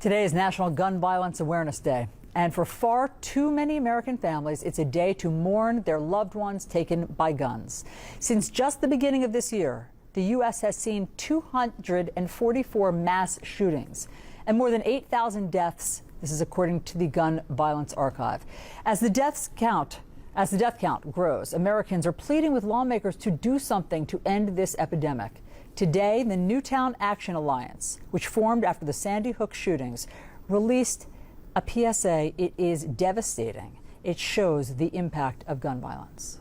Today is National Gun Violence Awareness Day. And for far too many American families, it's a day to mourn their loved ones taken by guns. Since just the beginning of this year, the U.S. has seen 244 mass shootings and more than 8,000 deaths. This is according to the Gun Violence Archive. As the death count grows, Americans are pleading with lawmakers to do something to end this epidemic. Today, the Newtown Action Alliance, which formed after the Sandy Hook shootings, released a PSA. It is devastating. It shows the impact of gun violence.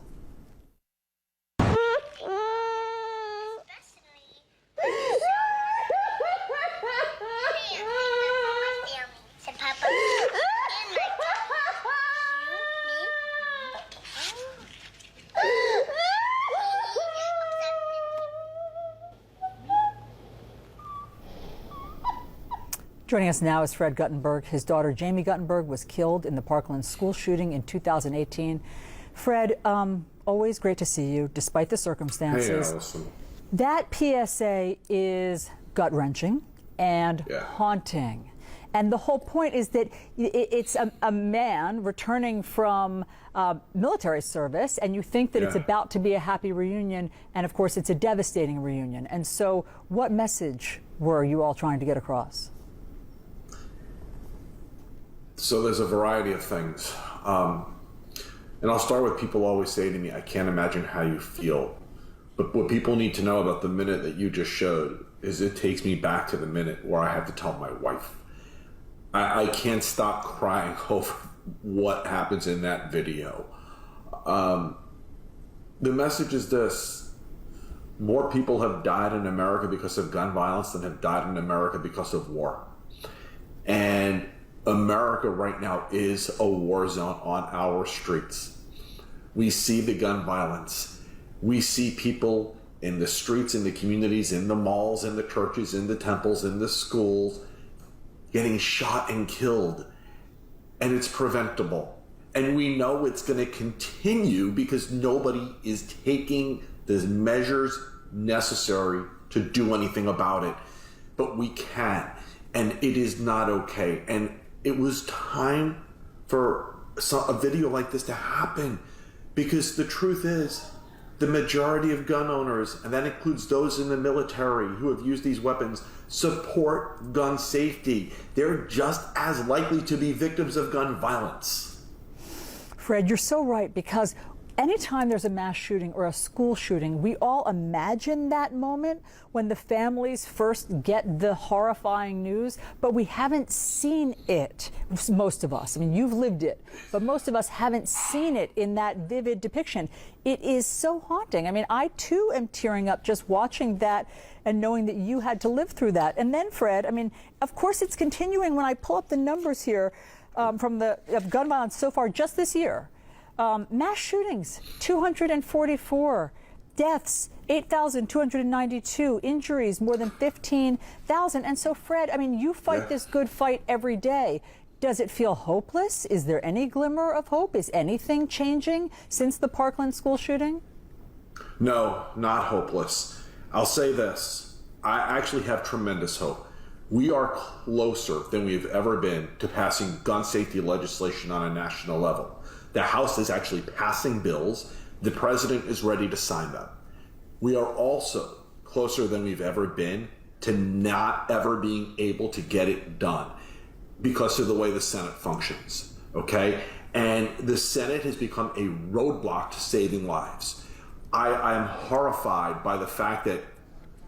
Joining us now is Fred Guttenberg. His daughter, Jamie Guttenberg, was killed in the Parkland school shooting in 2018. Fred, always great to see you, despite the circumstances. Hey, Alisyn. That PSA is gut-wrenching and haunting. And the whole point is that it's a man returning from military service, and you think that it's about to be a happy reunion, and of course it's a devastating reunion. And so what message were you all trying to get across? So there's a variety of things. And I'll start with people always say to me, I can't imagine how you feel. But what people need to know about the minute that you just showed is it takes me back to the minute where I had to tell my wife. I can't stop crying over what happens in that video. The message is this: more people have died in America because of gun violence than have died in America because of war. And America right now is a war zone on our streets. We see the gun violence. We see people in the streets, in the communities, in the malls, in the churches, in the temples, in the schools, getting shot and killed. And it's preventable. And we know it's going to continue because nobody is taking the measures necessary to do anything about it. But we can. And it is not okay. And it was time for a video like this to happen, because the truth is the majority of gun owners, and that includes those in the military who have used these weapons, support gun safety. They're just as likely to be victims of gun violence. Fred, you're so right, because anytime there's a mass shooting or a school shooting, we all imagine that moment when the families first get the horrifying news, but we haven't seen it, most of us. I mean, you've lived it, but most of us haven't seen it in that vivid depiction. It is so haunting. I mean, I too am tearing up just watching that and knowing that you had to live through that. And then, Fred, I mean, of course it's continuing. When I pull up the numbers here of gun violence so far just this year, mass shootings, 244. Deaths, 8,292. Injuries, more than 15,000. And so, Fred, I mean, you fight this good fight every day. Does it feel hopeless? Is there any glimmer of hope? Is anything changing since the Parkland school shooting? No, not hopeless. I'll say this. I actually have tremendous hope. We are closer than we've ever been to passing gun safety legislation on a national level. The House is actually passing bills. The president is ready to sign them. We are also closer than we've ever been to not ever being able to get it done because of the way the Senate functions, okay? And the Senate has become a roadblock to saving lives. I am horrified by the fact that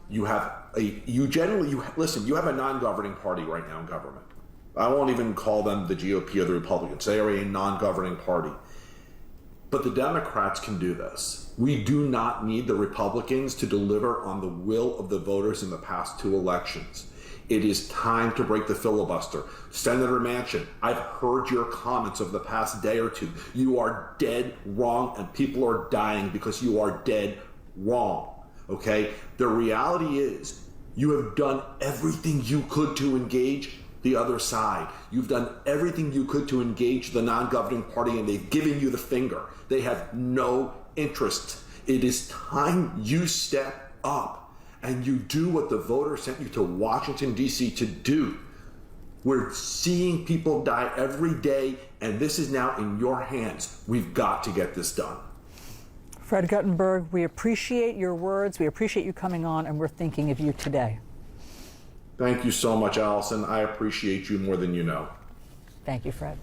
you have you have a non-governing party right now in government. I won't even call them the GOP or the Republicans. They are a non-governing party. But the Democrats can do this. We do not need the Republicans to deliver on the will of the voters in the past two elections. It is time to break the filibuster. Senator Manchin, I've heard your comments of the past day or two. You are dead wrong, and people are dying because you are dead wrong, okay? The reality is you have done everything you could to engage the other side. You've done everything you could to engage the non-governing party, and they've given you the finger. They have no interest. It is time you step up and you do what the voters sent you to Washington, D.C. to do. We're seeing people die every day, and this is now in your hands. We've got to get this done. Fred Guttenberg, we appreciate your words. We appreciate you coming on, and we're thinking of you today. Thank you so much, Alisyn. I appreciate you more than you know. Thank you, Fred.